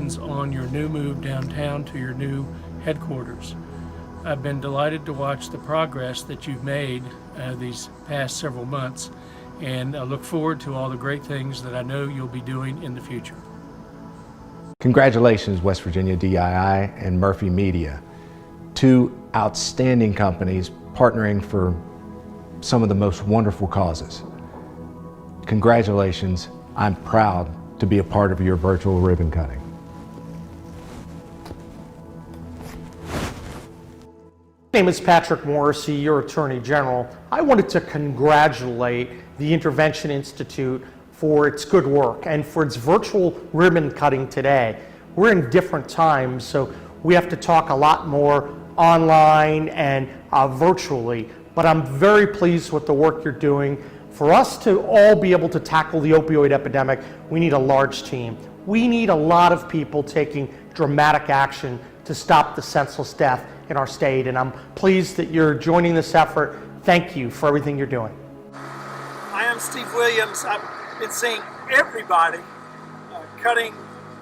congratulations on your new move downtown to your new headquarters. I've been delighted to watch the progress that you've made these past several months, and I look forward to all the great things that I know you'll be doing in the future. Congratulations, West Virginia DII and Murphy Media, two outstanding companies partnering for some of the most wonderful causes. Congratulations. I'm proud to be a part of your virtual ribbon cutting. My name is Patrick Morrissey, your Attorney General. I wanted to congratulate the Intervention Institute for its good work and for its virtual ribbon cutting today. We're in different times, so we have to talk a lot more online and virtually, but I'm very pleased with the work you're doing. For us to all be able to tackle the opioid epidemic, we need a large team. We need a lot of people taking dramatic action to stop the senseless death in our state, and I'm pleased that you're joining this effort. Thank you for everything you're doing. I am Steve Williams. I've been seeing everybody cutting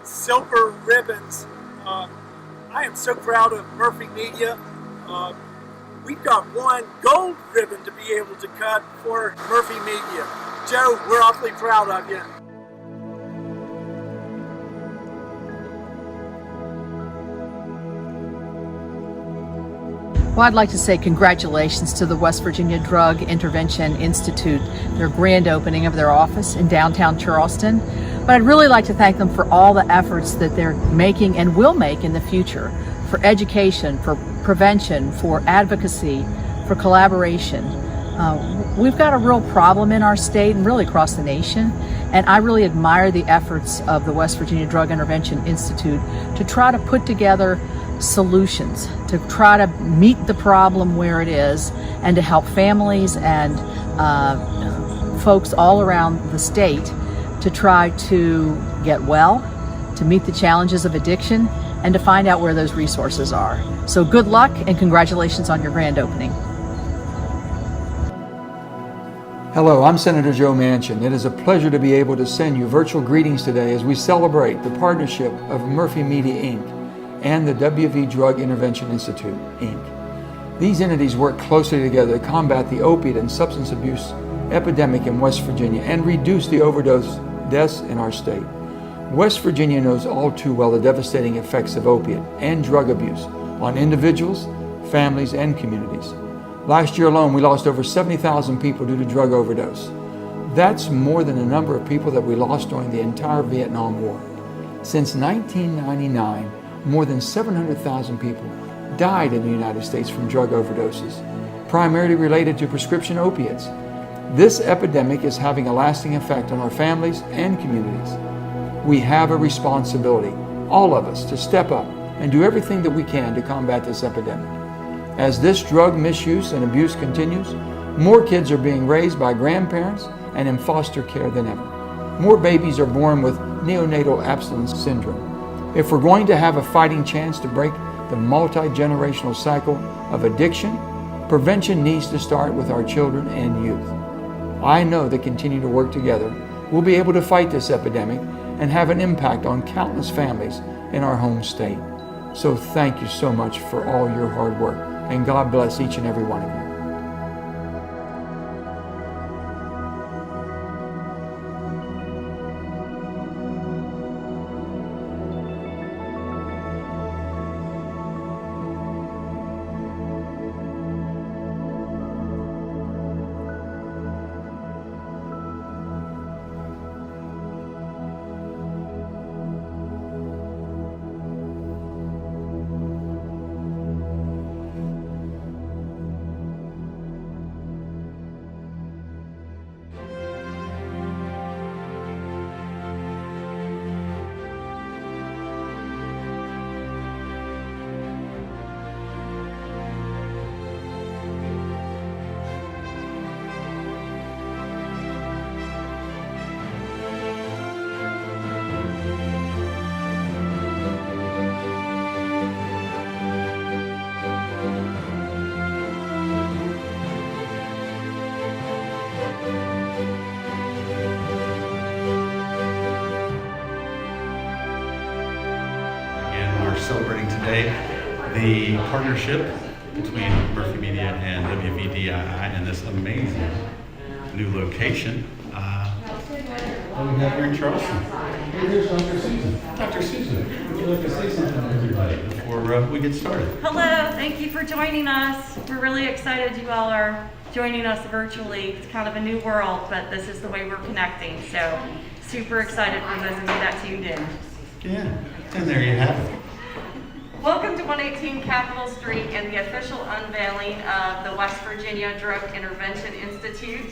silver ribbons. I am so proud of Murphy Media. We've got one gold ribbon to be able to cut for Murphy Media. Joe, we're awfully proud of you. Well, I'd like to say congratulations to the West Virginia Drug Intervention Institute, their grand opening of their office in downtown Charleston. But I'd really like to thank them for all the efforts that they're making and will make in the future for education, for prevention, for advocacy, for collaboration. We've got a real problem in our state and really across the nation, and I really admire the efforts of the West Virginia Drug Intervention Institute to try to put together solutions, to try to meet the problem where it is, and to help families and folks all around the state to try to get well, to meet the challenges of addiction, and to find out where those resources are. So good luck and congratulations on your grand opening. Hello, I'm Senator Joe Manchin. It is a pleasure to be able to send you virtual greetings today as we celebrate the partnership of Murphy Media Inc. and the WV Drug Intervention Institute Inc. These entities work closely together to combat the opiate and substance abuse epidemic in West Virginia and reduce the overdose deaths in our state. West Virginia knows all too well the devastating effects of opiate and drug abuse on individuals, families, and communities. Last year alone, we lost over 70,000 people due to drug overdose. That's more than the number of people that we lost during the entire Vietnam War. Since 1999, more than 700,000 people died in the United States from drug overdoses, primarily related to prescription opiates. This epidemic is having a lasting effect on our families and communities. We have a responsibility, all of us, to step up and do everything that we can to combat this epidemic. As this drug misuse and abuse continues, more kids are being raised by grandparents and in foster care than ever. More babies are born with neonatal abstinence syndrome. If we're going to have a fighting chance to break the multi-generational cycle of addiction, prevention needs to start with our children and youth. I know that continuing to work together, we'll be able to fight this epidemic and have an impact on countless families in our home state. So thank you so much for all your hard work, and God bless each and every one of you. we're celebrating today the partnership between Murphy Media and WVDII in this amazing new location that we have here in Charleston. Here's Dr. Susan. Dr. Susan, would you like to say something to everybody before we get started? Hello, thank you for joining us. We're really excited you all are joining us virtually. It's kind of a new world, but this is the way we're connecting. So super excited for those of you that tuned in. Yeah, and there you have it. Welcome to 118 Capitol Street and the official unveiling of the West Virginia Drug Intervention Institute.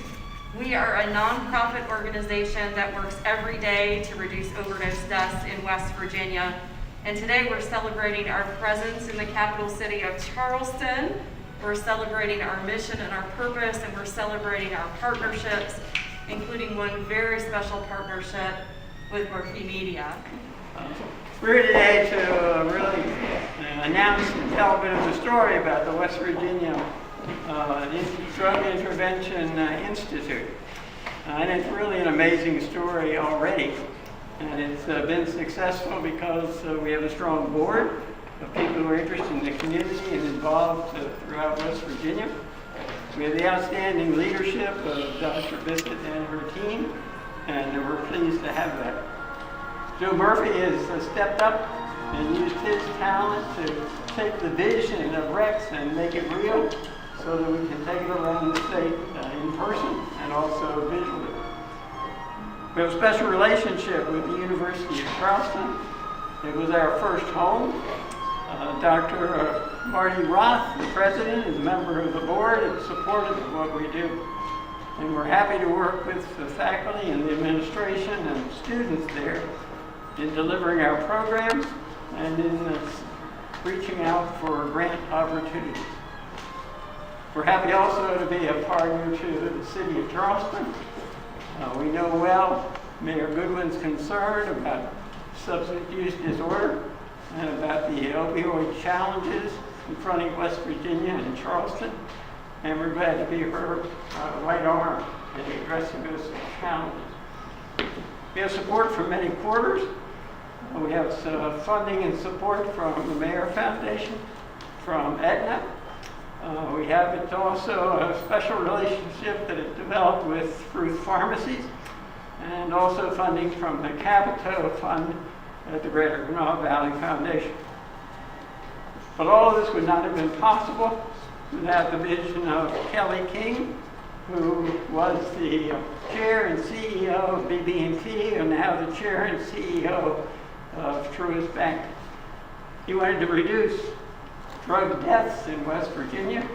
We are a nonprofit organization that works every day to reduce overdose deaths in West Virginia. And today we're celebrating our presence in the capital city of Charleston. We're celebrating our mission and our purpose, and we're celebrating our partnerships, including one very special partnership with Murphy Media. We're here today to really announce and tell a bit of the story about the West Virginia Drug Intervention Institute. And it's really an amazing story already. And it's been successful because we have a strong board of people who are interested in the community and involved throughout West Virginia. We have the outstanding leadership of Dr. Bissett and her team, and we're pleased to have that. Joe Murphy has stepped up and used his talent to take the vision of Rex and make it real so that we can take it around the state in person and also visually. We have a special relationship with the University of Charleston. It was our first home. Dr. Marty Roth, the president, is a member of the board and supportive of what we do. And we're happy to work with the faculty and the administration and students there in delivering our programs and in reaching out for grant opportunities. We're happy also to be a partner to the city of Charleston. We know well Mayor Goodwin's concern about substance use disorder and about the opioid challenges confronting West Virginia and Charleston. And we're glad to be her right arm in addressing those challenges. We have support from many quarters. We have funding and support from the Mayor Foundation, from Aetna. We have also a special relationship that is developed with Ruth Pharmacies, and also funding from the Capito Fund at the Greater Kanawha Valley Foundation. But all of this would not have been possible without the vision of Kelly King, who was the chair and CEO of BB&T and now the chair and CEO of Truist Bank. He wanted to reduce drug deaths in West Virginia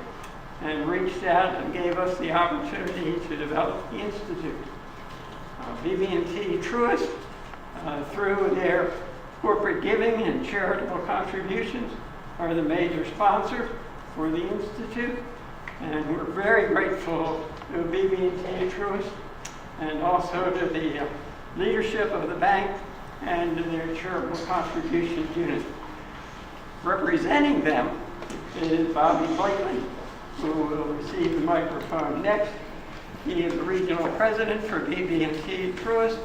and reached out and gave us the opportunity to develop the Institute. BB&T Truist, through their corporate giving and charitable contributions, are the major sponsor for the Institute. And we're very grateful to BB&T Truist and also to the leadership of the bank and to their charitable contributions unit. Representing them is Bobby Blakely, who will receive the microphone next. He is the regional president for BB&T Truist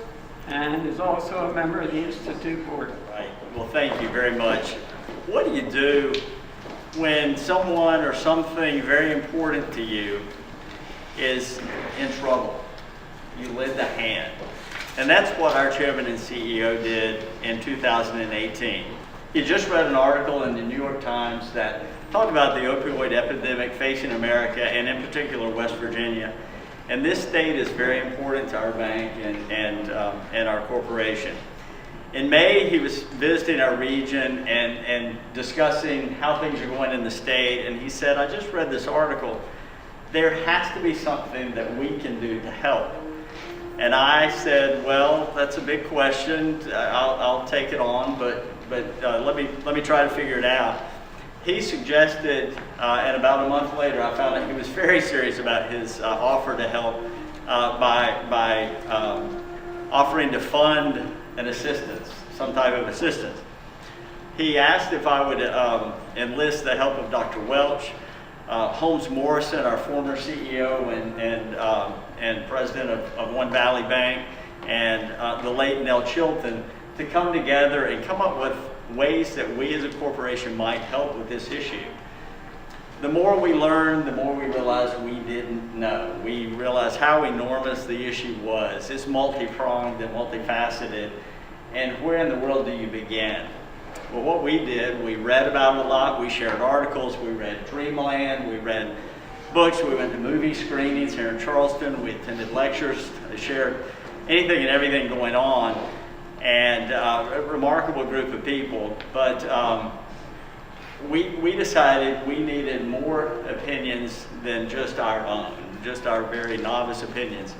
and is also a member of the Institute board. Right. Well, thank you very much. What do you do when someone or something very important to you is in trouble? You lend a hand. And that's what our chairman and CEO did in 2018. You just read an article in the New York Times that talked about the opioid epidemic facing America, and in particular West Virginia. And this state is very important to our bank and our corporation. In May, he was visiting our region and discussing how things are going in the state, and he said, I just read this article. There has to be something that we can do to help. And I said, well, that's a big question. I'll take it on, but let me try to figure it out. He suggested, and about a month later, I found out he was very serious about his offer to help by offering to fund an assistance, some type of assistance. He asked if I would enlist the help of Dr. Welch, Holmes Morrison, our former CEO and president of One Valley Bank, and the late Nell Chilton, to come together and come up with ways that we as a corporation might help with this issue. The more we learned, the more we realized we didn't know. We realized how enormous the issue was. It's multi-pronged and multifaceted. And where in the world do you begin? Well, what we did, we read about it a lot. We shared articles. We read Dreamland. We read books. We went to movie screenings here in Charleston. We attended lectures, shared anything and everything going on. And a remarkable group of people. But we decided we needed more opinions than just our own, just our very novice opinions.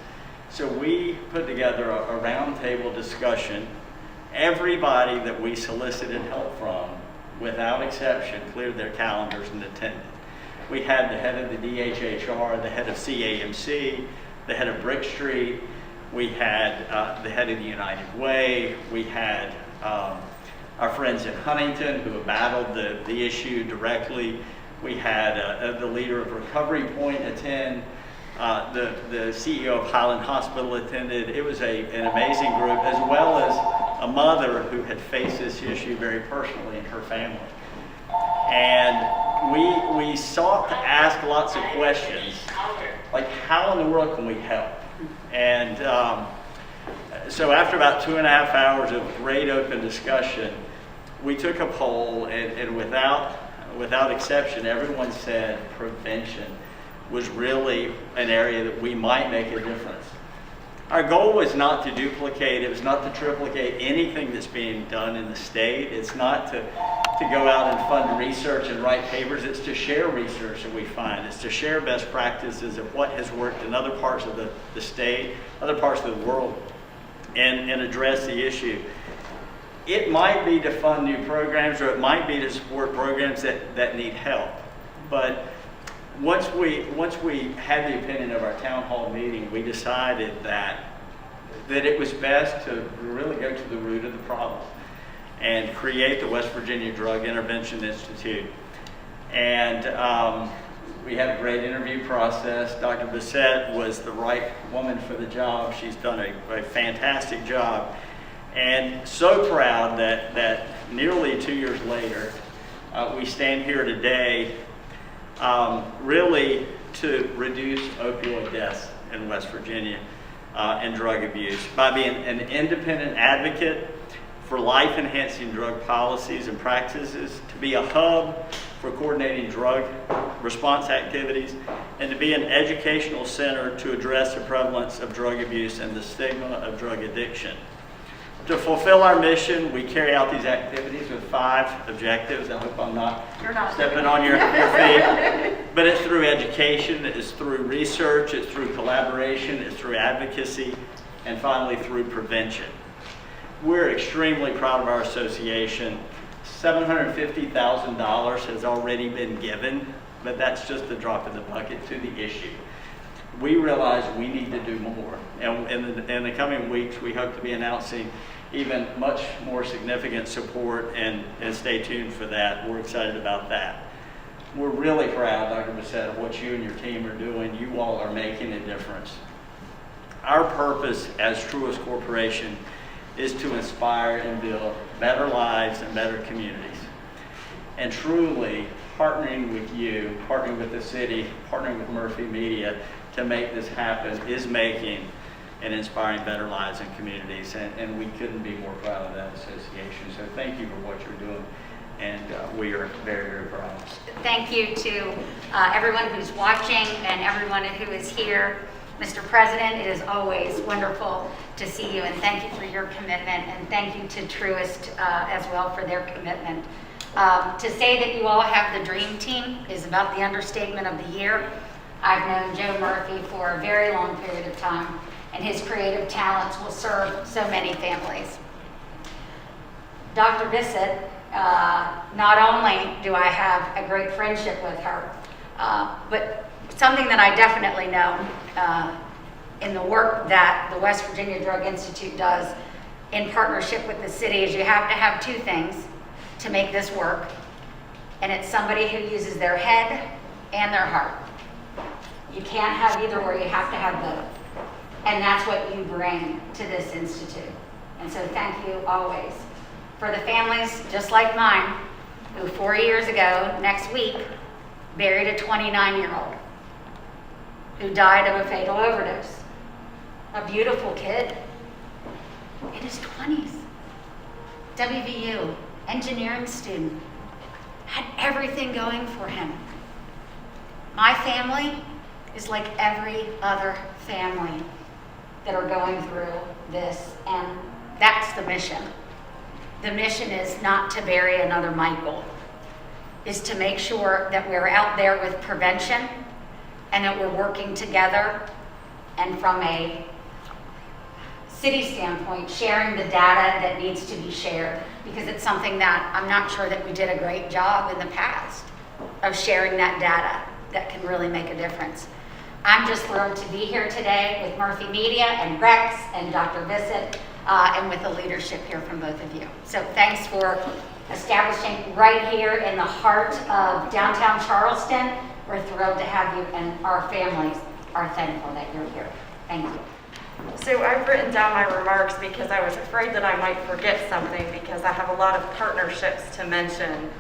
So we put together a roundtable discussion. Everybody that we solicited help from, without exception, cleared their calendars and attended. We had the head of the DHHR, the head of CAMC, the head of Brick Street. We had the head of the United Way. We had our friends in Huntington who have battled the issue directly. We had the leader of Recovery Point attend. The CEO of Highland Hospital attended. It was an amazing group, as well as a mother who had faced this issue very personally in her family. And we sought to ask lots of questions, like how in the world can we help? And so after about 2.5 hours of great open discussion, we took a poll, and without exception, everyone said prevention was really an area that we might make a difference. Our goal was not to duplicate, it was not to triplicate anything that's being done in the state. It's not to go out and fund research and write papers. It's to share research that we find. It's to share best practices of what has worked in other parts of the state, other parts of the world, and address the issue. It might be to fund new programs, or it might be to support programs that need help. But once we had the opinion of our town hall meeting, we decided that it was best to really go to the root of the problem and create the West Virginia Drug Intervention Institute. And we had a great interview process. Dr. Bissett was the right woman for the job. She's done a fantastic job. And so proud that nearly 2 years later, we stand here today really to reduce opioid deaths in West Virginia and drug abuse by being an independent advocate for life-enhancing drug policies and practices, to be a hub for coordinating drug response activities, and to be an educational center to address the prevalence of drug abuse and the stigma of drug addiction. To fulfill our mission, we carry out these activities with 5 objectives. I hope I'm not stepping on your feet. But it's through education, it's through research, it's through collaboration, it's through advocacy, and finally through prevention. We're extremely proud of our association. $750,000 has already been given, but that's just a drop in the bucket to the issue. We realize we need to do more. And in the coming weeks, we hope to be announcing even much more significant support, and stay tuned for that. We're excited about that. We're really proud, Dr. Bissett, of what you and your team are doing. You all are making a difference. Our purpose as Truist Corporation is to inspire and build better lives and better communities. And truly, partnering with you, partnering with the city, partnering with Murphy Media to make this happen is making and inspiring better lives and communities. And we couldn't be more proud of that association. So thank you for what you're doing. And we are very, very proud. Thank you to everyone who's watching and everyone who is here. Mr. President, it is always wonderful to see you, and thank you for your commitment, and thank you to Truist as well for their commitment. To say that you all have the dream team is about the understatement of the year. I've known Joe Murphy for a very long period of time, and his creative talents will serve so many families. Dr. Bissett, not only do I have a great friendship with her, but something that I definitely know in the work that the West Virginia Drug Institute does in partnership with the city is you have to have 2 things to make this work, and it's somebody who uses their head and their heart. You can't have either or, you have to have both. And that's what you bring to this institute. And so thank you always for the families just like mine, who 4 years ago, next week, buried a 29-year-old who died of a fatal overdose. A beautiful kid in his 20s. WVU, engineering student, had everything going for him. My family is like every other family that are going through this, and that's the mission. The mission is not to bury another Michael, is to make sure that we're out there with prevention and that we're working together, and from a city standpoint, sharing the data that needs to be shared, because it's something that I'm not sure that we did a great job in the past of sharing that data that can really make a difference. I'm just thrilled to be here today with Murphy Media and Rex and Dr. Bissett, and with the leadership here from both of you. So thanks for establishing right here in the heart of downtown Charleston. We're thrilled to have you, and our families are thankful that you're here. Thank you. So I've written down my remarks because I was afraid that I might forget something, because I have a lot of partnerships to mention.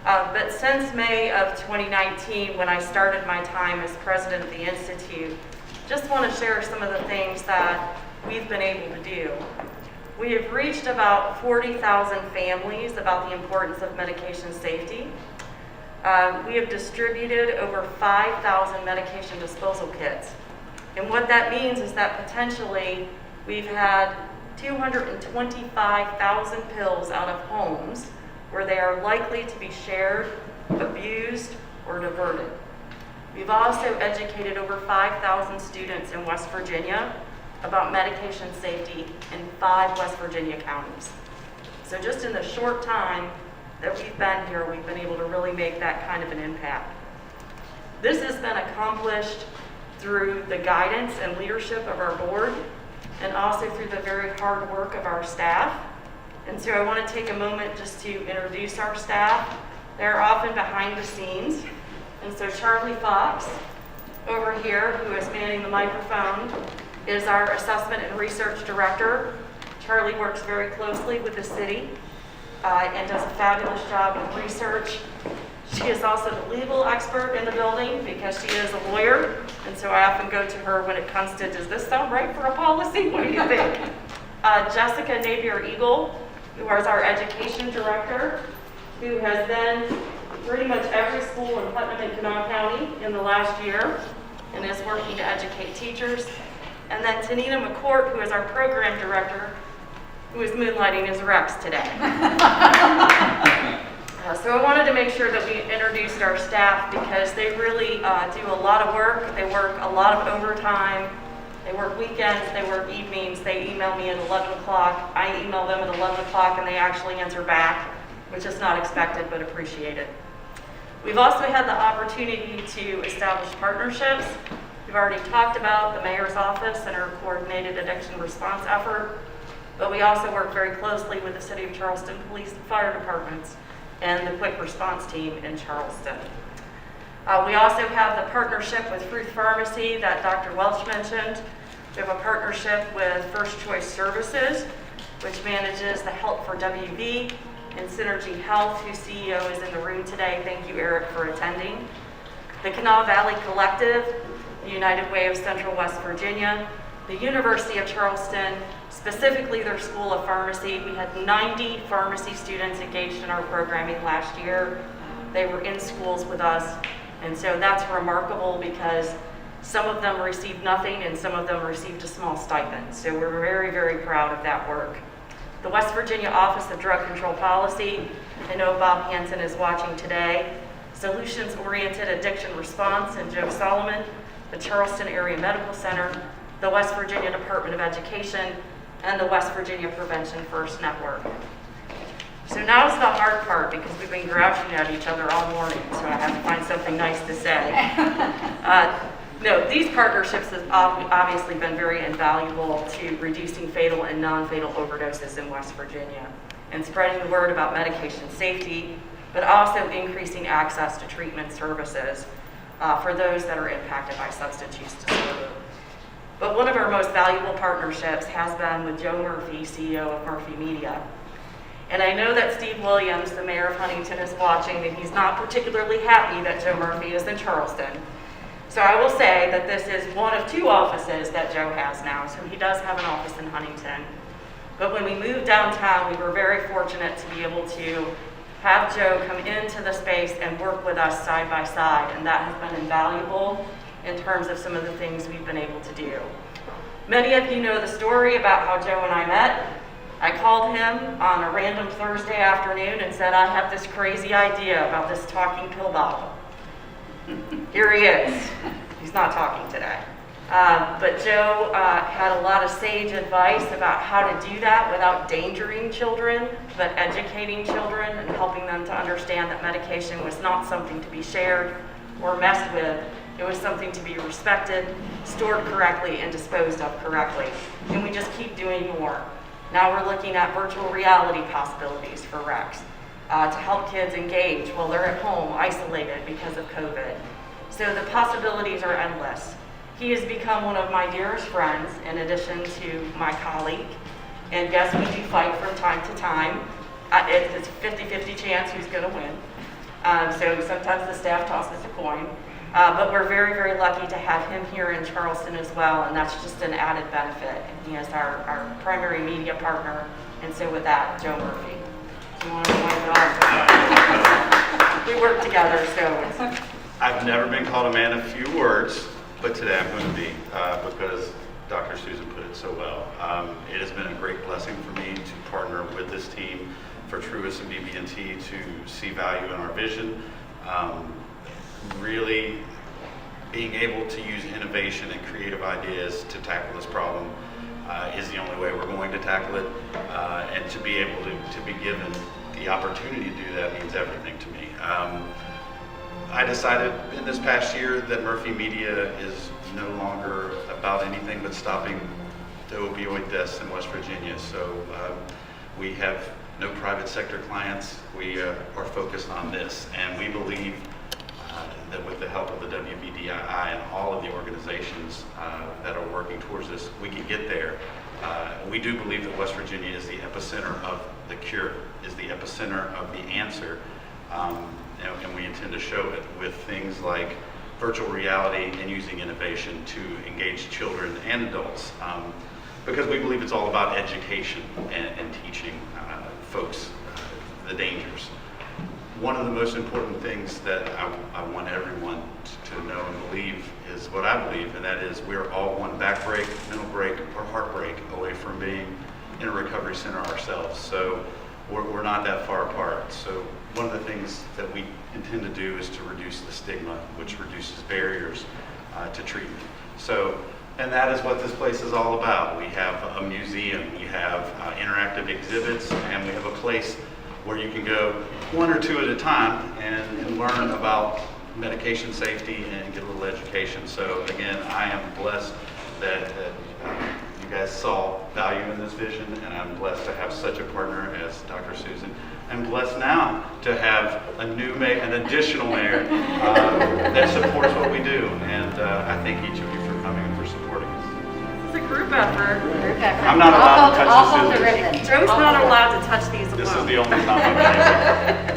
But since May of 2019, when I started my time as president of the Institute, just want to share some of the things that we've been able to do. We have reached about 40,000 families about the importance of medication safety. We have distributed over 5,000 medication disposal kits. And what that means is that potentially we've had 225,000 pills out of homes where they are likely to be shared, abused, or diverted. We've also educated over 5,000 students in West Virginia about medication safety in 5 West Virginia counties. So just in the short time that we've been here, we've been able to really make that kind of an impact. This has been accomplished through the guidance and leadership of our board, and also through the very hard work of our staff. And so I want to take a moment just to introduce our staff. They're often behind the scenes. And so Charlie Fox, over here, who is manning the microphone, is our assessment and research director. Charlie works very closely with the city and does a fabulous job with research. She is also the legal expert in the building because she is a lawyer, and so I often go to her when it comes to, does this sound right for a policy? What do you think? Jessica Napier-Eagle, who is our education director, who has been pretty much every school in Putnam and Kanawha County in the last year and is working to educate teachers. And then Tanita McCourt, who is our program director, who is moonlighting as Rex today. So I wanted to make sure that we introduced our staff because they really do a lot of work. They work a lot of overtime. They work weekends, they work evenings. They email me at 11 o'clock. I email them at 11 o'clock and they actually answer back, which is not expected but appreciated. We've also had the opportunity to establish partnerships. We've already talked about the mayor's office and our coordinated addiction response effort, but we also work very closely with the City of Charleston Police and Fire Departments and the quick response team in Charleston. We also have the partnership with Fruth Pharmacy that Dr. Welch mentioned. We have a partnership with First Choice Services, which manages the Help for WV, and Synergy Health, whose CEO is in the room today. Thank you, Eric, for attending. The Kanawha Valley Collective, the United Way of Central West Virginia, the University of Charleston, specifically their School of Pharmacy. We had 90 pharmacy students engaged in our programming last year. They were in schools with us, and so that's remarkable because some of them received nothing and some of them received a small stipend. So we're very, very proud of that work. The West Virginia Office of Drug Control Policy, I know Bob Hansen is watching today, Solutions-Oriented Addiction Response, and Joe Solomon, the Charleston Area Medical Center, the West Virginia Department of Education, and the West Virginia Prevention First Network. So now's the hard part because we've been grouching at each other all morning, so I have to find something nice to say. No, these partnerships have obviously been very invaluable to reducing fatal and non-fatal overdoses in West Virginia and spreading the word about medication safety, but also increasing access to treatment services for those that are impacted by substance use disorder. But one of our most valuable partnerships has been with Joe Murphy, CEO of Murphy Media. And I know that Steve Williams, the mayor of Huntington, is watching, and he's not particularly happy that Joe Murphy is in Charleston. So I will say that this is one of 2 offices that Joe has now, so he does have an office in Huntington. But when we moved downtown, we were very fortunate to be able to have Joe come into the space and work with us side by side, and that has been invaluable in terms of some of the things we've been able to do. Many of you know the story about how Joe and I met. I called him on a random Thursday afternoon and said, I have this crazy idea about this talking pill bottle. Here he is. He's not talking today. But Joe had a lot of sage advice about how to do that without endangering children, but educating children and helping them to understand that medication was not something to be shared or messed with. It was something to be respected, stored correctly, and disposed of correctly. And we just keep doing more. Now we're looking at virtual reality possibilities for Rex to help kids engage while they're at home isolated because of COVID. So the possibilities are endless. He has become one of my dearest friends in addition to my colleague. And yes, we do fight from time to time. It's a 50-50 chance who's going to win. So sometimes the staff tosses a coin. But we're very, very lucky to have him here in Charleston as well, and that's just an added benefit. And he is our primary media partner, and so with that, Joe Murphy. Do you want to wind it off? We work together, so. I've never been called a man of few words, but today I'm going to be, because Dr. Susan put it so well. It has been a great blessing for me to partner with this team, for Truist and BB&T to see value in our vision. Really being able to use innovation and creative ideas to tackle this problem is the only way we're going to tackle it. And to be able to be given the opportunity to do that means everything to me. I decided in this past year that Murphy Media is no longer about anything but stopping the opioid deaths in West Virginia. So we have no private sector clients. We are focused on this, and we believe that with the help of the WVDII and all of the organizations that are working towards this, we can get there. We do believe that West Virginia is the epicenter of the cure, is the epicenter of the answer, and we intend to show it with things like virtual reality and using innovation to engage children and adults, because we believe it's all about education and teaching folks the dangers. One of the most important things that I want everyone to know and believe is what I believe, and that is we're all one back break, mental break, or heartbreak away from being in a recovery center ourselves. So we're not that far apart. So one of the things that we intend to do is to reduce the stigma, which reduces barriers to treatment. So, and that is what this place is all about. We have a museum, we have interactive exhibits, and we have a place where you can go 1 or 2 at a time and learn about medication safety and get a little education. So again, I am blessed that you guys saw value in this vision, and I'm blessed to have such a partner as Dr. Susan. I'm blessed now to have an additional mayor that supports what we do, and I thank each of you for coming and for supporting us. It's a group effort. I'm not allowed to touch the scissors. Joe's not allowed to touch these alone. This is the only time I've been able.